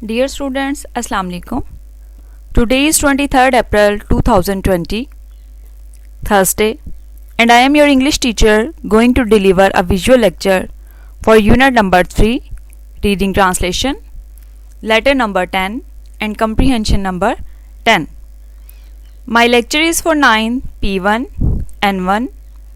Dear students, Assalamu alaikum. Today is 23rd April 2020, Thursday, and I am your English teacher going to deliver a visual lecture for unit number 3, reading translation, letter number 10 and comprehension number 10. My lecture is for 9 P1 N1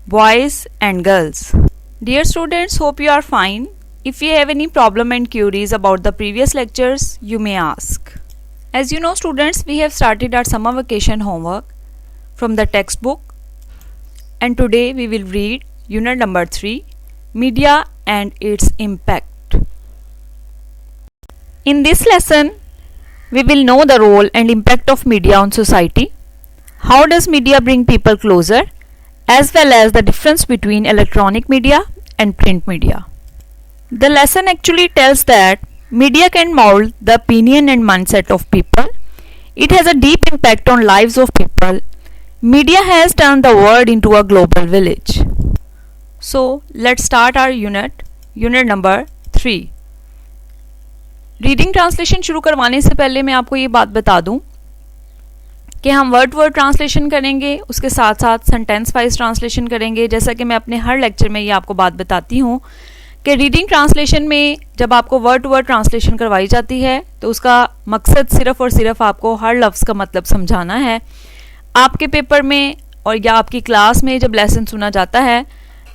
boys and girls. Dear students, hope you are fine. If you have any problem and queries about the previous lectures, you may ask. As you know students, we have started our summer vacation homework from the textbook, and today we will read unit number 3, Media and its Impact. In this lesson, we will know the role and impact of media on society. How does media bring people closer, as well as the difference between electronic media and print media. The lesson actually tells that media can mold the opinion and mindset of people. It has a deep impact on lives of people. Media has turned the world into a global village. So let's start our unit number 3. Reading translation शुरू करवाने से पहले मैं आपको ये बात बता दूं कि हम वर्ड ट्रांसलेशन करेंगे, उसके साथ साथ सेंटेंस वाइज ट्रांसलेशन करेंगे. जैसा कि मैं अपने हर लेक्चर में ये आपको बात बताती हूँ कि रीडिंग ट्रांसलेशन में जब आपको वर्ड टू वर्ड ट्रांसलेशन करवाई जाती है तो उसका मकसद सिर्फ़ और सिर्फ आपको हर लफ्ज़ का मतलब समझाना है. आपके पेपर में और या आपकी क्लास में जब लेसन सुना जाता है,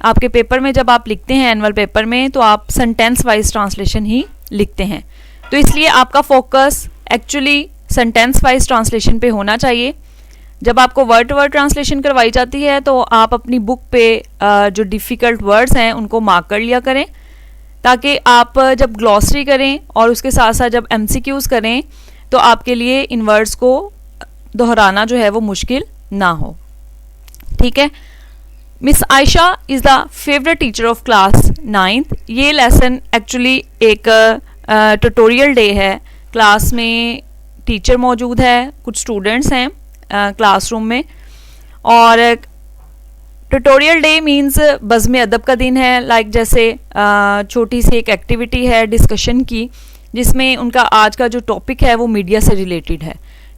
आपके पेपर में जब आप लिखते हैं एनुअल पेपर में, तो आप सेंटेंस वाइज ट्रांसलेशन ही लिखते हैं. तो इसलिए आपका focus actually sentence wise translation पे होना चाहिए. जब आपको वर्ड टू वर्ड ट्रांसलेशन करवाई जाती है तो आप अपनी बुक पे जो डिफ़िकल्ट वर्ड्स हैं उनको मार्क कर लिया करें, ताकि आप जब ग्लॉसरी करें और उसके साथ साथ जब MCQs करें तो आपके लिए इन वर्ड्स को दोहराना जो है वो मुश्किल ना हो. ठीक है. Miss Ayesha is the favourite teacher of class 9th. ये लेसन एक्चुअली एक ट्यूटोरियल डे है. क्लास में टीचर मौजूद है, कुछ स्टूडेंट्स हैं क्लासरूम में, और ट्यूटोरियल डे मींस बज़्म अदब का दिन है. लाइक जैसे छोटी सी एक एक्टिविटी है डिस्कशन की, जिसमें उनका आज का जो टॉपिक है वो मीडिया से रिलेटेड है.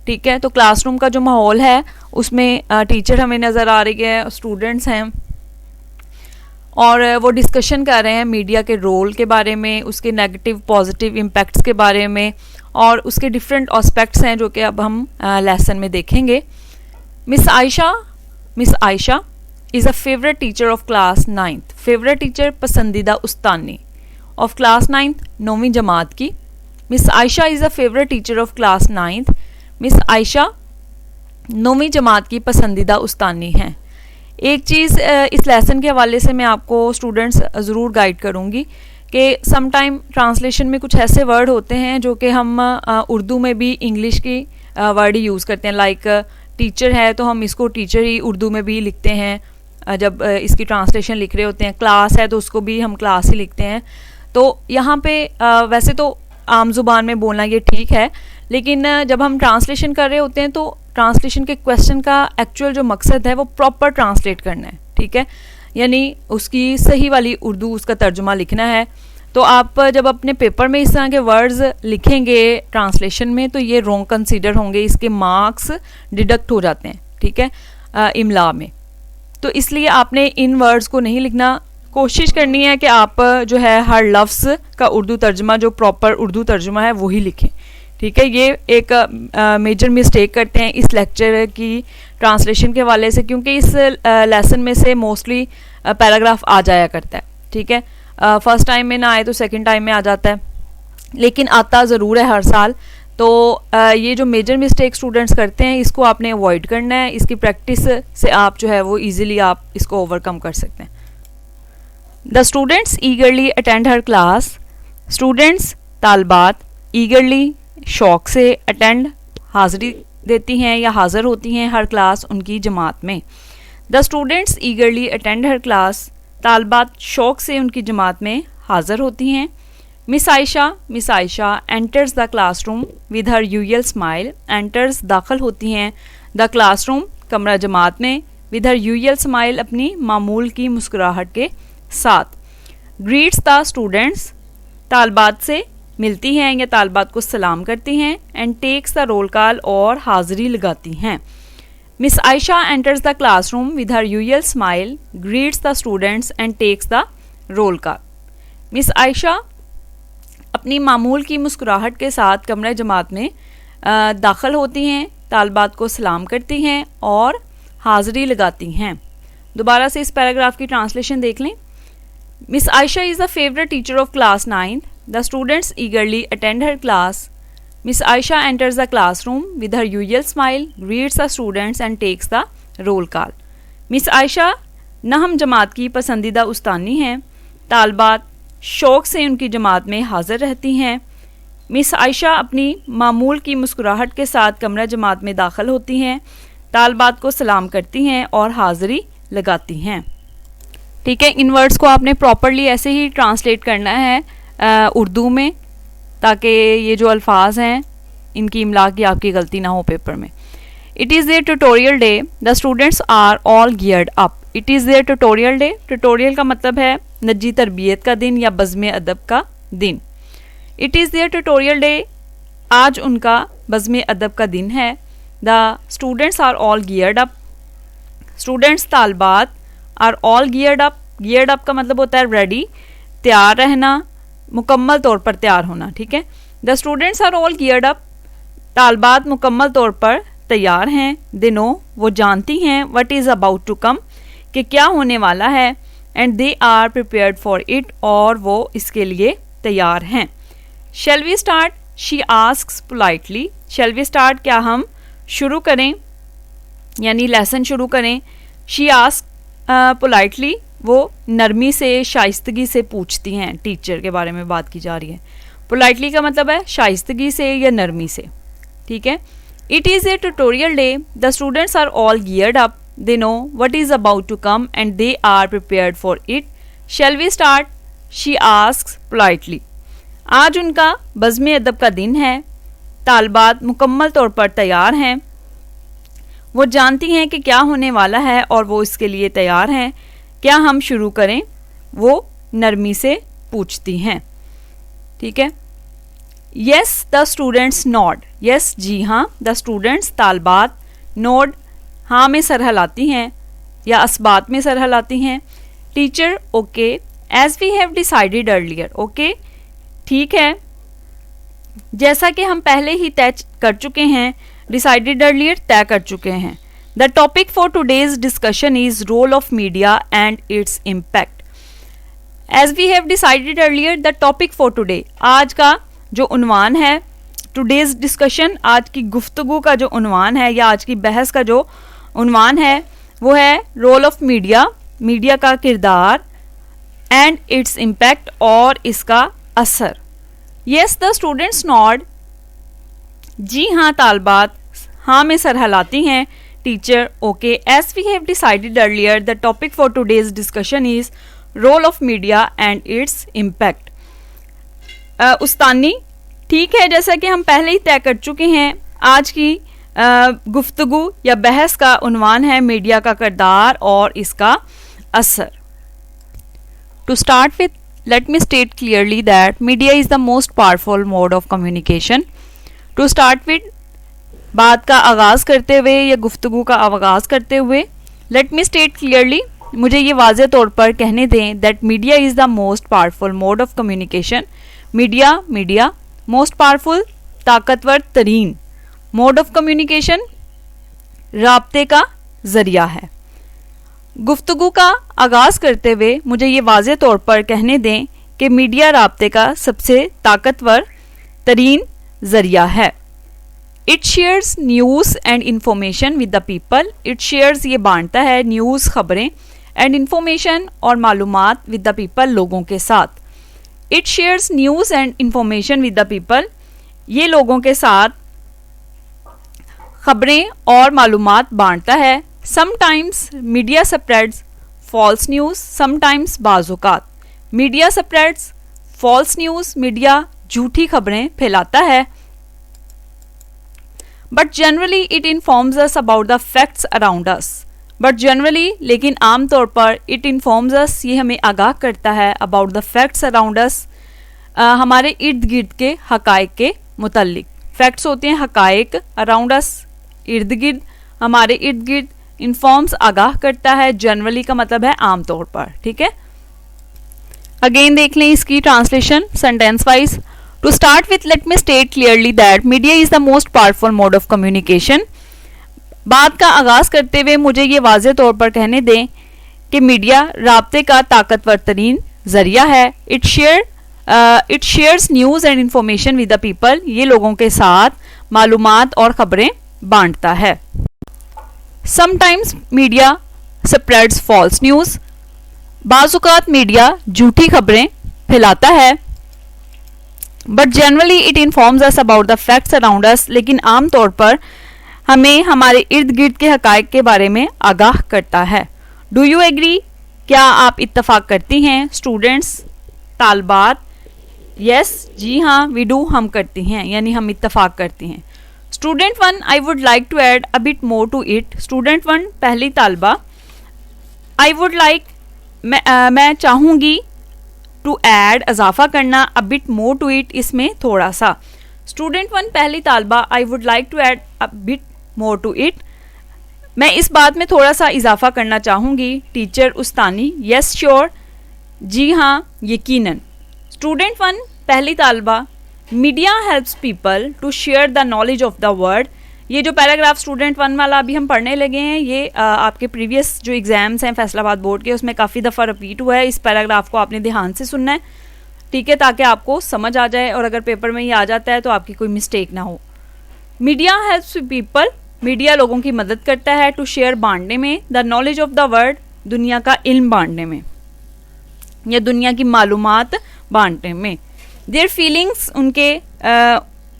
ठीक है. तो क्लासरूम का जो माहौल है उसमें टीचर हमें नज़र आ रही है, स्टूडेंट्स हैं, और वो डिस्कशन कर रहे हैं मीडिया के रोल के बारे में, उसके नेगेटिव पॉजिटिव इम्पैक्ट्स के बारे में, और उसके डिफरेंट एस्पेक्ट्स हैं जो कि अब हम लेसन में देखेंगे. Miss Ayesha is a favourite teacher of class 9th. Favourite teacher पसंदीदा उस्तानी ऑफ क्लास 9th 9वीं जमात की. Miss Ayesha is a favourite teacher of class 9th. Miss Ayesha 9वीं जमात की पसंदीदा उस्तानी हैं. एक चीज़ इस लेसन के हवाले से मैं आपको स्टूडेंट्स ज़रूर गाइड करूँगी कि सम टाइम ट्रांसलेशन में कुछ ऐसे वर्ड होते हैं जो कि हम उर्दू में भी इंग्लिश की वर्ड ही यूज़ करते हैं. लाइक टीचर है तो हम इसको टीचर ही उर्दू में भी लिखते हैं जब इसकी ट्रांसलेशन लिख रहे होते हैं. क्लास है तो उसको भी हम क्लास ही लिखते हैं. तो यहाँ पे वैसे तो आम ज़ुबान में बोलना ये ठीक है, लेकिन जब हम ट्रांसलेशन कर रहे होते हैं तो ट्रांसलेशन के क्वेश्चन का एक्चुअल जो मकसद है वो प्रॉपर ट्रांसलेट करना है. ठीक है. यानी उसकी सही वाली उर्दू उसका तर्जुमा लिखना है. तो आप जब अपने पेपर में इस तरह के वर्ड्स लिखेंगे ट्रांसलेशन में तो ये रॉन्ग कंसीडर होंगे, इसके मार्क्स डिडक्ट हो जाते हैं. ठीक है. इमला में. तो इसलिए आपने इन वर्ड्स को नहीं लिखना. कोशिश करनी है कि आप जो है हर लफ्ज़ का उर्दू तर्जुमा, जो प्रॉपर उर्दू तर्जुमा है वही लिखें. ठीक है. ये एक मेजर मिस्टेक करते हैं इस लेक्चर की ट्रांसलेशन के हवाले से, क्योंकि इस लेसन में से मोस्टली पैराग्राफ आ जाया करता है. ठीक है. फर्स्ट टाइम में ना आए तो सेकंड टाइम में आ जाता है, लेकिन आता ज़रूर है हर साल. तो ये जो मेजर मिस्टेक स्टूडेंट्स करते हैं इसको आपने अवॉइड करना है. इसकी प्रैक्टिस से आप जो है वो ईज़िली आप इसको ओवरकम कर सकते हैं. The students eagerly attend her class. Students तालबात ईगरली शौक़ से अटेंड हाज़िरी देती हैं या हाज़िर होती हैं हर क्लास उनकी जमात में. The students eagerly attend her class. तालबात शौक़ से उनकी जमात में हाज़िर होती हैं. Miss Ayesha enters the classroom with her usual smile. Enters दाखिल होती हैं द क्लासरूम कमरा जमात में विद हर यूजुअल स्माइल अपनी मामूल की मुस्कुराहट के साथ. ग्रीट्स द स्टूडेंट्स तालबात से मिलती हैं या तालबात को सलाम करती हैं, and takes the roll call और हाजिरी लगाती हैं। Miss Ayesha enters the classroom with her usual smile, greets the students and takes the roll call. Miss Ayesha अपनी मामूल की मुस्कुराहट के साथ कमरे जमात में दाखिल होती हैं, तालबात को सलाम करती हैं और हाज़िरी लगाती हैं। दोबारा से इस पैराग्राफ की ट्रांसलेशन देख लें। Miss Ayesha is the favourite teacher of class 9. The students eagerly attend her class. Miss Aisha enters the classroom with her usual smile, greets the students and takes the roll call. Miss Aisha नहम जमात की पसंदीदा उस्तानी हैं, तालबात शौक़ से उनकी जमात में हाज़िर रहती हैं। मिस आयशा अपनी मामूल की मुस्कुराहट के साथ कमरा जमात में दाखिल होती हैं, तालबात को सलाम करती हैं और हाज़िरी लगाती हैं। ठीक है, इन वर्ड्स को आपने प्रॉपरली ऐसे ही ट्रांसलेट करना है उर्दू में, ताकि ये जो अल्फाज हैं इनकी इमला की आपकी गलती ना हो पेपर में। It is their tutorial day, the students are all geared up. It is their tutorial day, tutorial का मतलब है नजी तरबियत का दिन या बज़्म अदब का दिन। It is their tutorial day, आज उनका बज़्म अदब का दिन है। The students are all geared up, students तालबात are all geared up. Geared up का मतलब होता है रेडी, तैयार रहना, मुकम्मल तौर पर तैयार होना। ठीक है, the students are all geared up, तालबात मुकम्मल तौर पर तैयार हैं। दे नो, वो जानती हैं, what is about to come, कि क्या होने वाला है। And they are prepared for it, और वो इसके लिए तैयार हैं। Shall we start, she asks politely. Shall we start, क्या हम शुरू करें, यानी लेसन शुरू करें। शी आस्क पोलाइटली, वो नरमी से शाइस्तगी से पूछती हैं। टीचर के बारे में बात की जा रही है। पोलाइटली का मतलब है शाइस्तगी से या नरमी से। ठीक है, it is a tutorial day, the students are all geared up, they know what is about to come and they are prepared for it. Shall we start, she asks politely. आज उनका बज़्म अदब का दिन है, तालबात मुकम्मल तौर पर तैयार हैं। वो जानती हैं कि क्या होने वाला है और वो इसके लिए तैयार हैं। क्या हम शुरू करें, वो नरमी से पूछती हैं। ठीक है, yes the students nod. Yes जी हाँ, द स्टूडेंट्स तालबात नोड हाँ में सर हिलाती हैं या असबात में सर हिलाती हैं। Teacher okay, as we have decided earlier. Okay ठीक है, जैसा कि हम पहले ही तय कर चुके हैं। डिसाइडेड अर्लियर तय कर चुके हैं। The topic for today's discussion is role of media and its impact. As we have decided earlier, the topic for today, आज का जो उन्वान है, टुडेज डिस्कशन, आज की गुफ्तगू का जो उन्वान है या आज की बहस का जो उन्वान है वो है रोल ऑफ मीडिया, मीडिया का किरदार, एंड इट्स इम्पैक्ट, और इसका असर। येस द स्टूडेंट्स नॉड, जी हाँ तालबात हाँ में सर हिलाती हैं। Teacher okay, as we have decided earlier, the topic for today's discussion is role of media and its impact. उस्तानी ठीक है, जैसा कि हम पहले ही तय कर चुके हैं, आज की गुफ्तगू या बहस का उन्वान है मीडिया का किरदार और इसका असर। To start with, let me state clearly that media is the most powerful mode of communication. To start with, बात का आगाज़ करते हुए या गुफ्तगू का आगाज़ करते हुए, let me state clearly, मुझे ये वाज़े तौर पर कहने दें that media is the most powerful mode of communication. Media most powerful ताकतवर तरीन mode of communication राब्ते का ज़रिया है। गुफ्तगू का आगाज़ करते हुए मुझे ये वाज़े तौर पर कहने दें कि मीडिया राब्ते का सबसे ताकतवर तरीन ज़रिया है। It shares news and information with the people. It shares ये बांटता है न्यूज़ खबरें, एंड इंफॉर्मेशन और मालूमात विद द पीपल लोगों के साथ। It shares news and information with the people, ये लोगों के साथ खबरें और मालूमात बांटता है। Sometimes media spreads false news, sometimes बाज़-औक़ात media spreads false news, media झूठी खबरें फैलाता है। But generally it informs us about the facts around us. But generally, लेकिन आम तौर पर it informs us, ये हमें आगाह करता है about the facts around us, हमारे इर्द गिर्द के हकायक के मुतल्लिक। फैक्ट्स होते हैं हकायक, अराउंड अस, इर्द गिर्द, हमारे इर्द गिर्द। इन्फॉर्म्स आगाह करता है, जनरली का मतलब है आमतौर पर, ठीक है। अगेन देख लें इसकी translation sentence wise. To start with let me state clearly that media is the most powerful mode of communication. बात का आगाज करते हुए मुझे ये वाज़ेह तौर पर कहने दें कि मीडिया राब्ते का ताकतवर तरीन जरिया है। It shares news and information with the people. ये लोगों के साथ मालूमात और खबरें बांटता है। Sometimes media spreads false news. बाज़-औक़ात मीडिया झूठी खबरें फैलाता है। But generally it informs us about the facts around us. लेकिन आमतौर पर हमें हमारे इर्द गिर्द के हकायक के बारे में आगाह करता है। Do you agree? क्या आप इत्तफाक करती हैं? स्टूडेंट्स, तालबात, यस, जी हाँ, वी डू, हम करती हैं, यानी हम इत्तफाक करती हैं। Student 1, I would like to add a bit more to it. Student 1, पहली तालबा, आई वुड लाइक, मैं चाहूँगी, टू ऐड, इजाफा करना, a bit more to it, इसमें थोड़ा सा। स्टूडेंट 1, पहली तालबा, I would like to add a bit more to it, मैं इस बात में थोड़ा सा इजाफा करना चाहूँगी। टीचर उस्तानी, यस श्योर, जी हाँ, यकीनन। स्टूडेंट 1, पहली तालबा, media helps people to share the knowledge of the word. ये जो पैराग्राफ स्टूडेंट 1 वाला अभी हम पढ़ने लगे हैं, ये आपके प्रीवियस जो एग्जाम्स हैं फैसलाबाद बोर्ड के, उसमें काफ़ी दफ़ा रिपीट हुआ है। इस पैराग्राफ को आपने ध्यान से सुनना है, ठीक है, ताकि आपको समझ आ जाए और अगर पेपर में ये आ जाता है तो आपकी कोई मिस्टेक ना हो। मीडिया हेल्प्स पीपल, मीडिया लोगों की मदद करता है, टू शेयर, बांटने में, the knowledge of the world, दुनिया का इल्म बांटने में या दुनिया की मालूमात बांटने में। देयर फीलिंग्स, उनके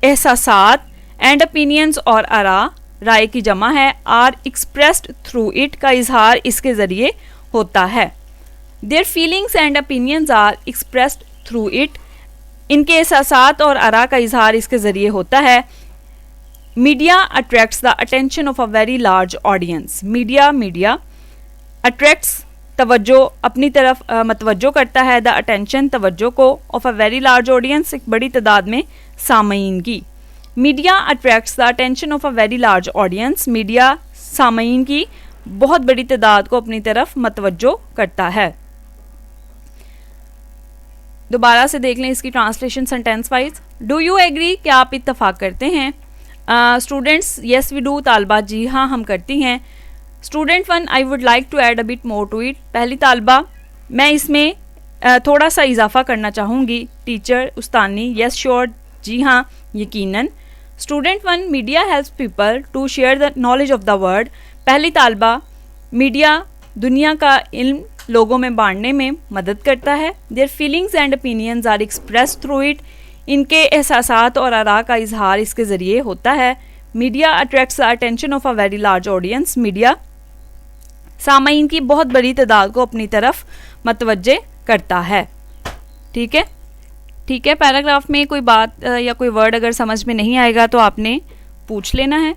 एहसासात, एंड ओपिनियंस और आरा, राय की जमा है, आर एक्सप्रेस्ड थ्रू इट, का इजहार इसके ज़रिए होता है। Their feelings and opinions are expressed through it, इनके एहसासात और आरा का इजहार इसके ज़रिए होता है। Media attracts the attention of a very large audience. Media attracts, तवज्जो, अपनी तरफ मतवज्जो करता है, द अटेंशन, तवज्जो को, of a very large audience, एक बड़ी तादाद में सामईन की। Media attracts the attention of a very large audience, media सामईन की बहुत बड़ी तादाद को अपनी तरफ मतवज्जो करता है। दोबारा से देख लें इसकी translation sentence wise. Do you agree? क्या आप इत्तफाक करते हैं? स्टूडेंट्स, यस वी डू, तालबा, जी हाँ, हम करती हैं। Student 1, I would like to add a bit more to it, पहली तालबा, मैं इसमें थोड़ा सा इजाफा करना चाहूँगी। टीचर उस्तानी, यस श्योर, जी हाँ, यकीनन। Student 1, media helps people to share the knowledge of the world, पहली तालबा, मीडिया दुनिया का इल्म लोगों में बांटने में मदद करता है। Their feelings and opinions are express through it, इनके एहसासात और आरा का इजहार इसके ज़रिए होता है। Media attracts the attention of a very large audience, media सामईन की बहुत बड़ी तादाद को अपनी तरफ मतवज्जे करता है। ठीक है, ठीक है। पैराग्राफ में कोई बात या कोई वर्ड अगर समझ में नहीं आएगा तो आपने पूछ लेना है।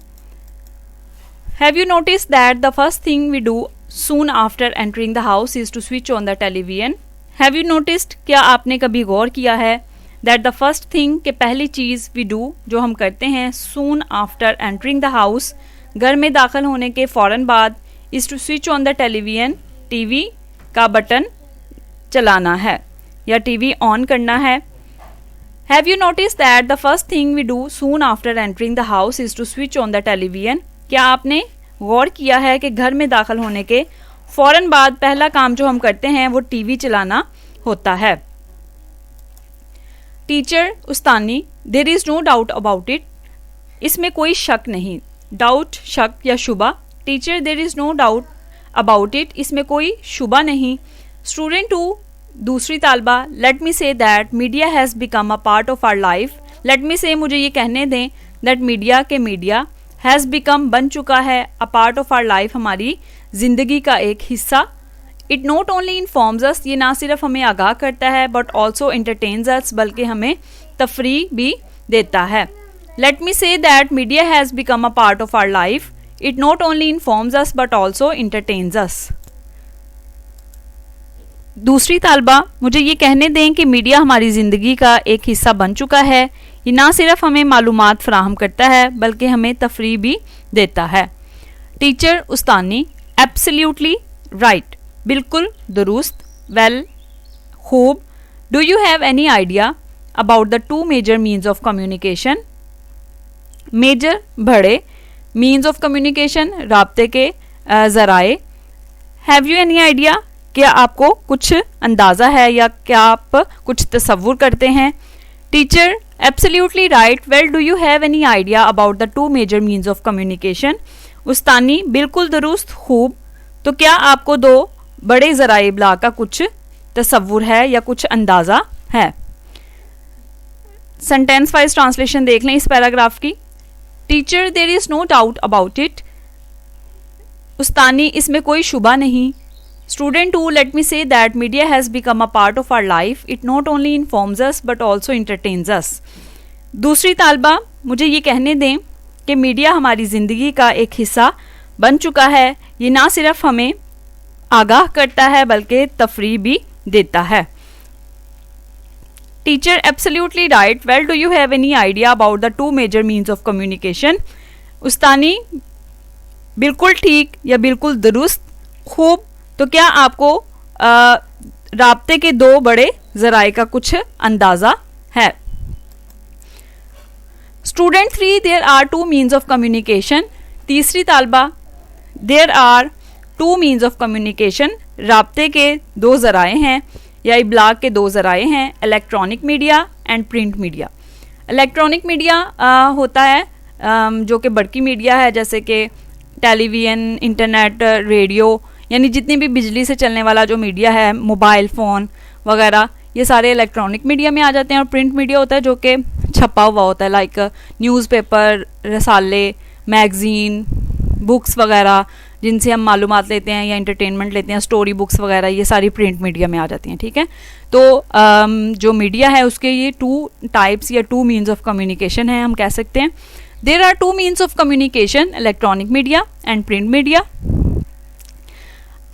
Have you notice that the first thing we do soon after entering the house is to switch on the television. Have you noticed, क्या आपने कभी गौर किया है, दैट द फर्स्ट थिंग, के पहली चीज़, वी डू, जो हम करते हैं, soon after entering the house, घर में दाखिल होने के फ़ौरन बाद, is to switch on the television, TV का बटन चलाना है या टीवी ऑन करना है। Have you notice that the first thing we do soon after entering the house is to switch on the television, क्या आपने गौर किया है कि घर में दाखिल होने के फ़ौरन बाद पहला काम जो हम करते हैं वो टीवी चलाना होता है। टीचर उस्तानी, there is no doubt about it, इसमें कोई शक नहीं, डाउट शक या शुबा। Teacher, there is no doubt about it, इसमें कोई शुबा नहीं। स्टूडेंट 2, दूसरी तालबा, let me say that media has become a part of our life. Let me say, मुझे ये कहने दें, दैट मीडिया के मीडिया हैज़ बिकम बन चुका है, a part of our life हमारी ज़िंदगी का एक हिस्सा। It not only informs us, ये ना सिर्फ हमें आगाह करता है, बट ऑल्सो एंटरटेन्स अस, बल्कि हमें तफरी भी देता है। Let me say that media has become a part of our life, it not only informs us but also entertains us. दूसरी तालबा, मुझे ये कहने दें कि मीडिया हमारी ज़िंदगी का एक हिस्सा बन चुका है। ये ना सिर्फ हमें मालूमात फराहम करता है बल्कि हमें तफरीह भी देता है। टीचर उस्तानी, एब्सोल्युटली राइट, बिल्कुल दुरुस्त, वेल, खूब। Do you have any idea about the two major means of communication? Major बड़े, मीन्स ऑफ कम्युनिकेशन राब्ते के ज़राए। हैव यू एनी आइडिया, क्या आपको कुछ अंदाज़ा है या क्या आप कुछ तसव्वुर करते हैं? Teacher absolutely right, well, do you have any idea about the two major means of communication? उस्तानी, बिल्कुल दुरुस्त, खूब। तो क्या आपको दो बड़े ज़राए इब्लाग का कुछ तसव्वुर है या कुछ अंदाज़ा है? सेंटेंस वाइज ट्रांसलेशन देख लें इस पैराग्राफ की। Teacher, there is no doubt about it. उस्तानी, इसमें कोई शुबा नहीं। Student 2, let me say that media has become a part of our life. It not only informs us but also entertains us. दूसरी तालबा, मुझे ये कहने दें कि मीडिया हमारी ज़िंदगी का एक हिस्सा बन चुका है। ये ना सिर्फ हमें आगाह करता है बल्कि तफरीह भी देता है। Teacher absolutely right, well, do you have any idea about the two major means of communication? उस्तानी, बिल्कुल ठीक या बिल्कुल दुरुस्त, खूब। तो क्या आपको राब्ते के दो बड़े ज़राए का कुछ अंदाज़ा है? Student 3, there are two means of communication. तीसरी तालबा, there are two means of communication राब्ते के दो ज़राए हैं या इब्लाग के दो ज़राए हैं, electronic media and print media. Electronic media होता है जो कि बड़की मीडिया है, जैसे कि टेलीविज़न, इंटरनेट, रेडियो, यानी जितनी भी बिजली से चलने वाला जो मीडिया है, मोबाइल फ़ोन वगैरह, ये सारे इलेक्ट्रॉनिक मीडिया में आ जाते हैं। और प्रिंट मीडिया होता है जो कि छपा हुआ होता है, लाइक न्यूज़पेपर, रसाले, मैगज़ीन, बुक्स वगैरह, जिनसे हम मालूमात लेते हैं या इंटरटेनमेंट लेते हैं, स्टोरी बुक्स वगैरह, ये सारी प्रिंट मीडिया में आ जाती हैं। ठीक है, तो जो मीडिया है उसके ये टू टाइप्स या टू मीन्स ऑफ कम्युनिकेशन है, हम कह सकते हैं। There are two means of communication, electronic media and print media.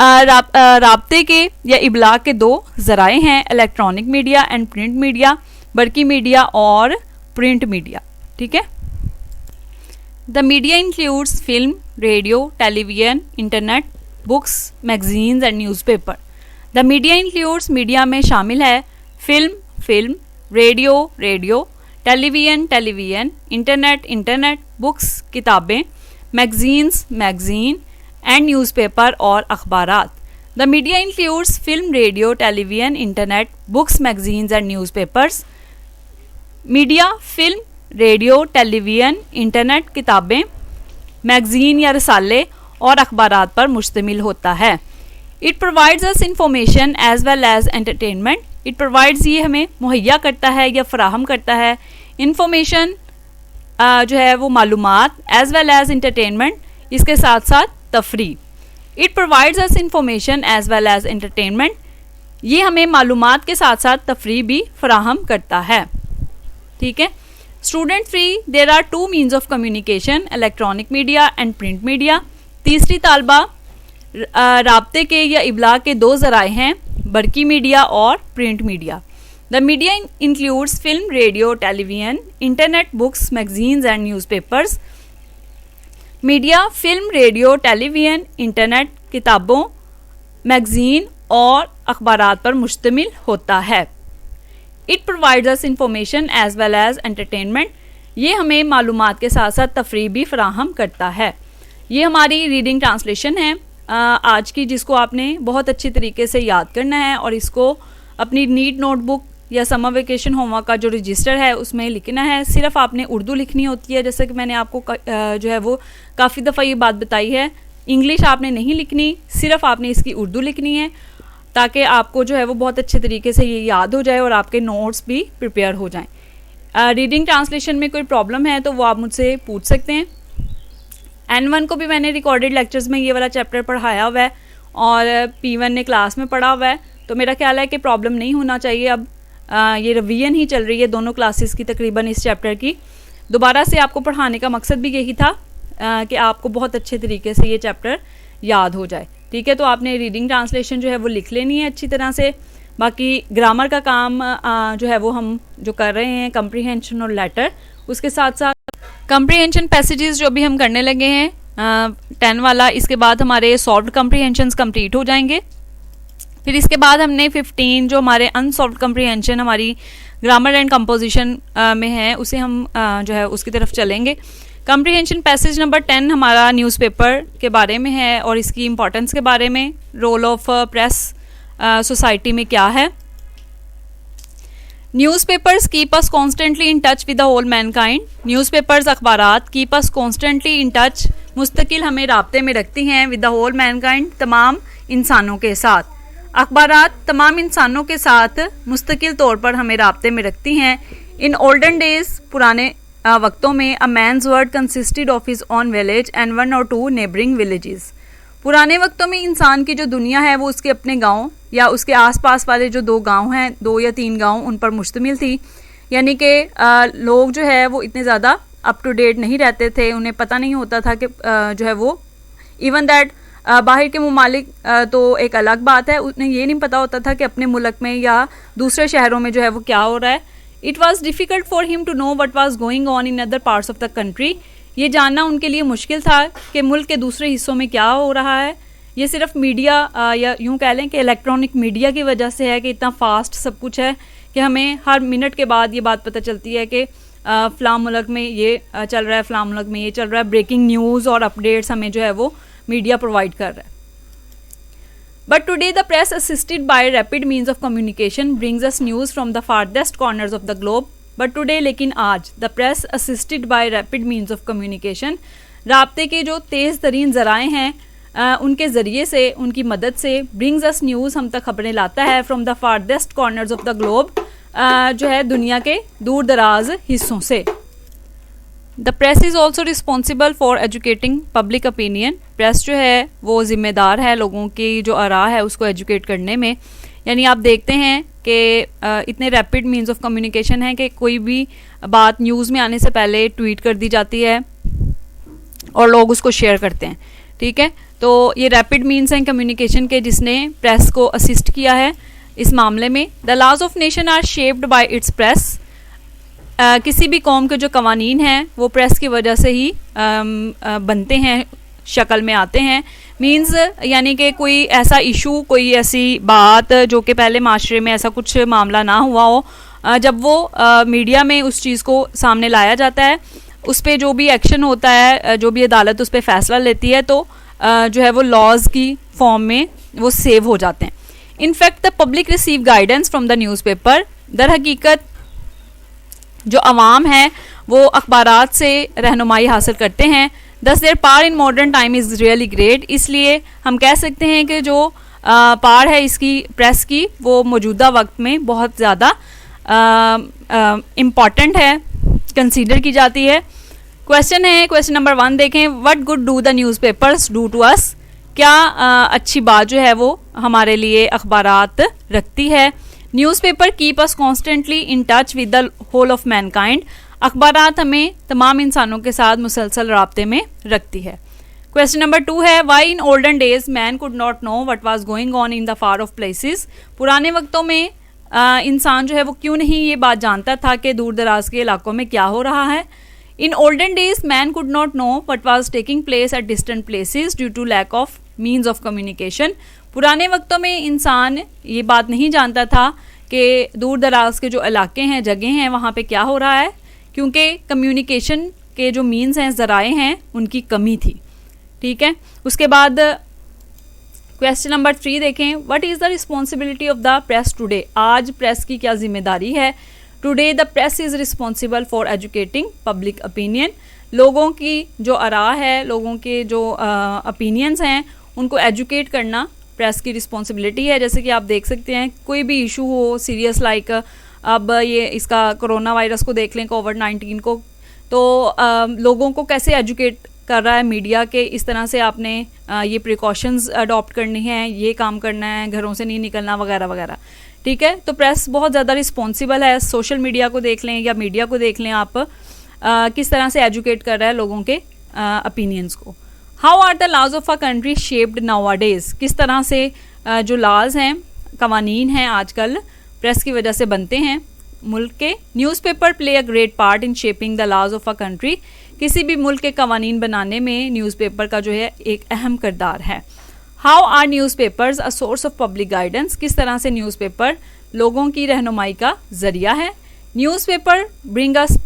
राब्ते के या इब्लाग के दो ज़राए हैं, electronic media and print media, बड़की मीडिया और प्रिंट मीडिया। ठीक है, the media includes film, radio, television, internet, books, magazines and newspaper. The media includes, media में शामिल है film, radio, television, internet, books, किताबें, मैगजीन एंड न्यूज़पेपर और अखबारात। The media includes film, radio, television, internet, books, magazines and newspapers. Media film, radio, television, internet, किताबें, magazine या रसाले और अखबारात पर मुश्तमिल होता है। It provides us information as well as entertainment. It provides, ये हमें मुहैया करता है या फराहम करता है, इंफॉर्मेशन जो है वो मालूमात, एज वेल एज एंटरटेनमेंट, इसके साथ साथ तफरीह। It provides us information as well as entertainment, ये हमें मालूमात के साथ साथ तफरीह भी फराहम करता है। ठीक है, student 3, there are two means of communication, electronic media and print media. तीसरी तालबा, राब्ते के या इब्लाग के दो ज़राए हैं, बड़की मीडिया और print media. The media includes film, radio, television, internet, books, magazines and newspapers. Media film, radio, television, internet, किताबों, मैगज़ीन और अखबारात पर मुश्तमिल होता है। It provides us information as well as entertainment, ये हमें मालूमात के साथ साथ तफरीह भी फराहम करता है। ये हमारी रीडिंग ट्रांसलेशन है आज की, जिसको आपने बहुत अच्छी तरीके से याद करना है और इसको अपनी नीट नोटबुक या समर वेकेशन होमवर्क का जो रजिस्टर है उसमें लिखना है। सिर्फ आपने उर्दू लिखनी होती है, जैसे कि मैंने आपको जो है वो काफ़ी दफ़ा ये बात बताई है। इंग्लिश आपने नहीं लिखनी, सिर्फ आपने इसकी उर्दू लिखनी है, ताकि आपको जो है वो बहुत अच्छे तरीके से ये याद हो जाए और आपके नोट्स भी प्रिपेयर हो जाएं। रीडिंग ट्रांसलेशन में कोई प्रॉब्लम है तो वो आप मुझसे पूछ सकते हैं। N1 को भी मैंने रिकॉर्डेड लेक्चर्स में ये वाला चैप्टर पढ़ाया हुआ है और P1 ने क्लास में पढ़ा हुआ है, तो मेरा ख्याल है कि प्रॉब्लम नहीं होना चाहिए। अब ये रिवीजन ही चल रही है दोनों क्लासेस की तकरीबन इस चैप्टर की। दोबारा से आपको पढ़ाने का मकसद भी यही था कि आपको बहुत अच्छे तरीके से ये चैप्टर याद हो जाए। ठीक है। तो आपने रीडिंग ट्रांसलेशन जो है वो लिख लेनी है अच्छी तरह से। बाकी ग्रामर का काम जो है वो हम जो कर रहे हैं कंप्रीहेंशन और लेटर, उसके साथ साथ कंप्रीहेंशन पैसेजेस जो भी हम करने लगे हैं 10 वाला, इसके बाद हमारे सॉल्व्ड कंप्रीहेंशंस कंप्लीट हो जाएंगे। फिर इसके बाद हमने 15 जो हमारे अनसॉल्व्ड कंप्रीहेंशन हमारी ग्रामर एंड कंपोजिशन में है, उसे हम जो है उसकी तरफ चलेंगे। कंप्रीहेंशन पैसेज नंबर 10 हमारा न्यूज़पेपर के बारे में है और इसकी इम्पोर्टेंस के बारे में, रोल ऑफ प्रेस सोसाइटी में क्या है। Newspapers keep us constantly in touch with the whole mankind. Newspapers अखबारात keep us constantly in touch, मुस्तकिल हमें राब्ते में रखती हैं, विद द होल मैनकाइंड, तमाम इंसानों के साथ। अखबारात तमाम इंसानों के साथ मुस्तकिल तौर पर हमें राब्ते में रखती हैं। इन ओल्डन डेज, पुराने वक्तों में, a man's word consisted of his own village and 1 or 2 neighbouring villages. पुराने वक्तों में इंसान की जो दुनिया है वो उसके अपने गांव या उसके आसपास वाले जो 2 गांव हैं, 2 या 3 गांव, उन पर मुश्तमिल थी। यानी कि लोग जो है वो इतने ज़्यादा अप टू डेट नहीं रहते थे, उन्हें पता नहीं होता था कि जो है वो इवन दैट बाहर के ममालिक तो एक अलग बात है, उन्हें ये नहीं पता होता था कि अपने मुल्क में या दूसरे शहरों में जो है वो क्या हो रहा है। It was difficult for him to know what was going on in other parts of the country. ये जानना उनके लिए मुश्किल था कि मुल्क के दूसरे हिस्सों में क्या हो रहा है। ये सिर्फ मीडिया या यूँ कह लें कि इलेक्ट्रॉनिक मीडिया की वजह से है कि इतना फास्ट सब कुछ है कि हमें हर मिनट के बाद ये बात पता चलती है कि फ़लाँ मुल्क में ये चल रहा है, फ़लाँ मुल्क में ये चल रहा है। ब्रेकिंग न्यूज़ और अपडेट्स हमें जो है वो मीडिया प्रोवाइड कर रहा है। But today the press assisted by rapid means of communication brings us news from the farthest corners of the globe. But today, लेकिन आज, the press assisted by rapid means of communication, राब्ते के जो तेज़ तरीन ज़राए हैं उनके ज़रिए से, उनकी मदद से, ब्रिंग्स अस न्यूज़, हम तक खबरें लाता है, from the farthest corners of the globe, जो है दुनिया के दूर दराज हिस्सों से। The press is also responsible for educating public opinion. Press जो है वो ज़िम्मेदार है लोगों की जो आरा है उसको एजुकेट करने में। यानी आप देखते हैं कि इतने रैपिड मीन्स ऑफ कम्युनिकेशन है कि कोई भी बात न्यूज़ में आने से पहले ट्वीट कर दी जाती है और लोग उसको शेयर करते हैं। ठीक है, तो ये रैपिड मीन्स हैं कम्युनिकेशन के जिसने प्रेस को असिस्ट किया है इस मामले में। The laws of nation are shaped by its press. किसी भी कौम के जो कवानीन हैं वो प्रेस की वजह से ही बनते हैं, शक्ल में आते हैं। मीन्स यानी कि कोई ऐसा इशू, कोई ऐसी बात जो कि पहले माशरे में ऐसा कुछ मामला ना हुआ हो, जब वो मीडिया में उस चीज़ को सामने लाया जाता है, उस पर जो भी एक्शन होता है, जो भी अदालत उस पर फैसला लेती है, तो जो है वो लॉज की फॉर्म में वो सेव हो जाते हैं। In fact the public receive guidance from the newspaper. दर हकीकत जो अवाम है वो अखबारात से रहनुमाई हासिल करते हैं। Thus their power in modern time is really great. इसलिए हम कह सकते हैं कि जो पार है इसकी प्रेस की वो मौजूदा वक्त में बहुत ज़्यादा इम्पॉर्टेंट है, कंसीडर की जाती है। क्वेश्चन है, क्वेश्चन नंबर 1 देखें, what good do the newspapers do to us. क्या अच्छी बात जो है वो हमारे लिए अखबारात रखती है। Newspaper keep us constantly in touch with the whole of mankind. अखबारात हमें तमाम इंसानों के साथ मुसलसल राब्ते में रखती है। क्वेश्चन नंबर 2 है, why in olden days man could not know what was going on in the far off places. पुराने वक्तों में इंसान जो है वो क्यों नहीं ये बात जानता था कि दूर दराज के इलाकों में क्या हो रहा है। In olden days man could not know what was taking place at distant places due to lack of means of communication. पुराने वक्तों में इंसान ये बात नहीं जानता था कि दूर दराज के जो इलाके हैं, जगह हैं, वहाँ पे क्या हो रहा है, क्योंकि कम्युनिकेशन के जो मीन्स हैं, ज़राए हैं, उनकी कमी थी। ठीक है, उसके बाद क्वेश्चन नंबर 3 देखें, what is the responsibility of the press today. आज प्रेस की क्या जिम्मेदारी है। Today the press is responsible for educating public opinion. लोगों की जो आरा है, लोगों के जो ओपिनियंस हैं, उनको एजुकेट करना प्रेस की रिस्पॉन्सिबिलिटी है। जैसे कि आप देख सकते हैं कोई भी इशू हो सीरियस, लाइक अब ये इसका कोरोना वायरस को देख लें, कोविड-19 को, तो लोगों को कैसे एजुकेट कर रहा है मीडिया के इस तरह से आपने ये प्रिकॉशंस अडॉप्ट करनी है, ये काम करना है, घरों से नहीं निकलना वगैरह वगैरह। ठीक है, तो प्रेस बहुत ज़्यादा रिस्पॉन्सिबल है। सोशल मीडिया को देख लें या मीडिया को देख लें आप, किस तरह से एजुकेट कर रहा है लोगों के ओपिनियंस को। How are the laws of a country shaped nowadays, किस तरह से जो लॉज हैं, कवानीन हैं, आजकल प्रेस की वजह से बनते हैं मुल्क के। Newspaper play a great part in shaping the laws of a country, किसी भी मुल्क के कवानीन बनाने में न्यूज़पेपर का जो है एक अहम किरदार है। How are newspapers a source of public guidance, किस तरह से न्यूज़पेपर लोगों की रहनुमाई का ज़रिया है। Newspaper bring us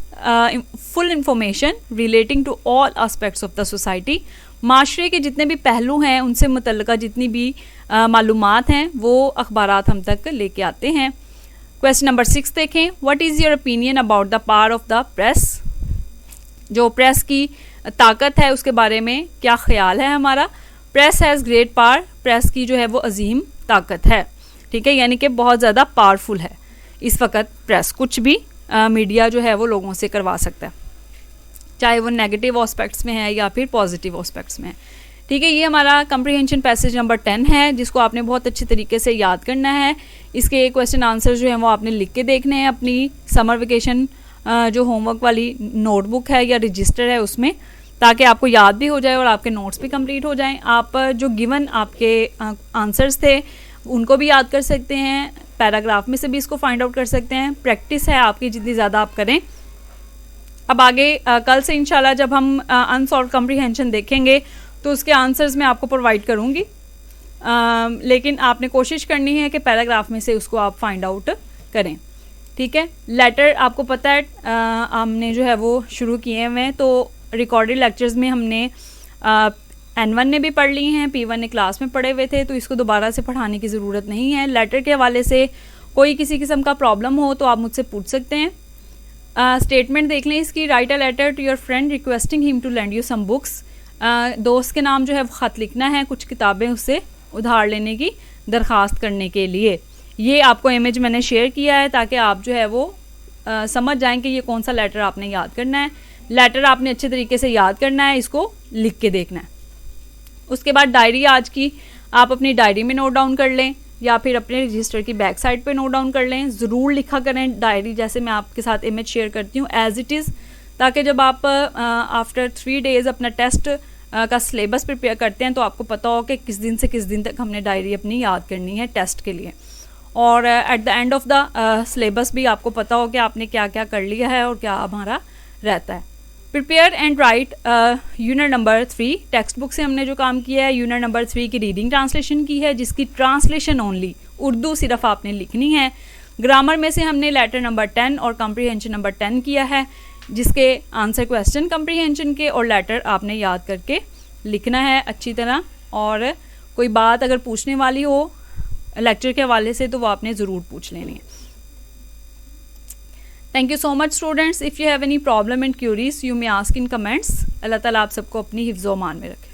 full information relating to all aspects of the society, माशरे के जितने भी पहलू हैं उनसे मुतल्लिका जितनी भी मालूमात हैं वो अखबारात हम तक लेके आते हैं। क्वेश्चन नंबर 6 देखें, what is your opinion about the power of the press, जो प्रेस की ताकत है उसके बारे में क्या ख्याल है हमारा। Press has great power, press की जो है वो अजीम ताकत है, ठीक है, यानी कि बहुत ज़्यादा पावरफुल है इस वक्त प्रेस, कुछ भी मीडिया जो है वो लोगों से करवा सकता है, चाहे वो नेगेटिव एस्पेक्ट्स में है या फिर पॉजिटिव एस्पेक्ट्स में है, ठीक है। ये हमारा कंप्रीहेंशन पैसेज नंबर 10 है, जिसको आपने बहुत अच्छे तरीके से याद करना है। इसके क्वेश्चन आंसर जो हैं वो आपने लिख के देखने हैं अपनी समर वेकेशन जो होमवर्क वाली नोटबुक है या रजिस्टर है उसमें, ताकि आपको याद भी हो जाए और आपके नोट्स भी कंप्लीट हो जाएं। आप जो गिवन आपके आंसर्स थे उनको भी याद कर सकते हैं, पैराग्राफ में से भी इसको फाइंड आउट कर सकते हैं। प्रैक्टिस है आपकी, जितनी ज़्यादा आप करें। अब आगे कल से इंशाल्लाह जब हम अनसॉल्व कंप्रीहेंशन देखेंगे तो उसके आंसर्स मैं आपको प्रोवाइड करूँगी, लेकिन आपने कोशिश करनी है कि पैराग्राफ में से उसको आप फाइंड आउट करें, ठीक है। लेटर आपको पता है हमने जो है वो शुरू किए हुए हैं, तो रिकॉर्डेड लेक्चर्स में हमने N1 ने भी पढ़ ली हैं, P1 ने क्लास में पढ़े हुए थे, तो इसको दोबारा से पढ़ाने की ज़रूरत नहीं है। लेटर के हवाले से कोई किसी किस्म का प्रॉब्लम हो तो आप मुझसे पूछ सकते हैं। स्टेटमेंट देख लें इसकी, write a letter to your friend requesting him to lend you some books, दोस्त के नाम जो है ख़त लिखना है, कुछ किताबें उससे उधार लेने की दरख्वास्त करने के लिए। ये आपको इमेज मैंने शेयर किया है ताकि आप जो है वो समझ जाएं कि ये कौन सा लेटर आपने याद करना है। लेटर आपने अच्छे तरीके से याद करना है, इसको लिख के देखना है। उसके बाद डायरी आज की आप अपनी डायरी में नोट डाउन कर लें या फिर अपने रजिस्टर की बैक साइड पे नोट डाउन कर लें। ज़रूर लिखा करें डायरी, जैसे मैं आपके साथ इमेज शेयर करती हूँ एज इट इज़, ताकि जब आप आफ्टर 3 डेज़ अपना टेस्ट का सिलेबस प्रिपेयर करते हैं तो आपको पता हो कि किस दिन से किस दिन तक हमने डायरी अपनी याद करनी है टेस्ट के लिए, और at the end of the syllabus भी आपको पता हो कि आपने क्या क्या कर लिया है और क्या हमारा रहता है। Prepare and right unit number 3, text book से हमने जो काम किया है यूनिट नंबर 3 की रीडिंग ट्रांसलेशन की है, जिसकी ट्रांसलेशन ओनली उर्दू सिर्फ आपने लिखनी है। ग्रामर में से हमने लेटर नंबर 10 और कम्प्रीहेंशन नंबर 10 किया है, जिसके आंसर क्वेश्चन कम्प्रीहेंशन के और लेटर आपने याद करके लिखना है अच्छी तरह। और कोई बात अगर पूछने वाली हो लेक्चर के हवाले से तो वो आपने ज़रूर पूछ लेनी है। Thank you so much students. If you have any problem and queries you may ask in comments. Allah ताला आप सबको अपनी हिफ्ज़-ओ-अमान में रखे।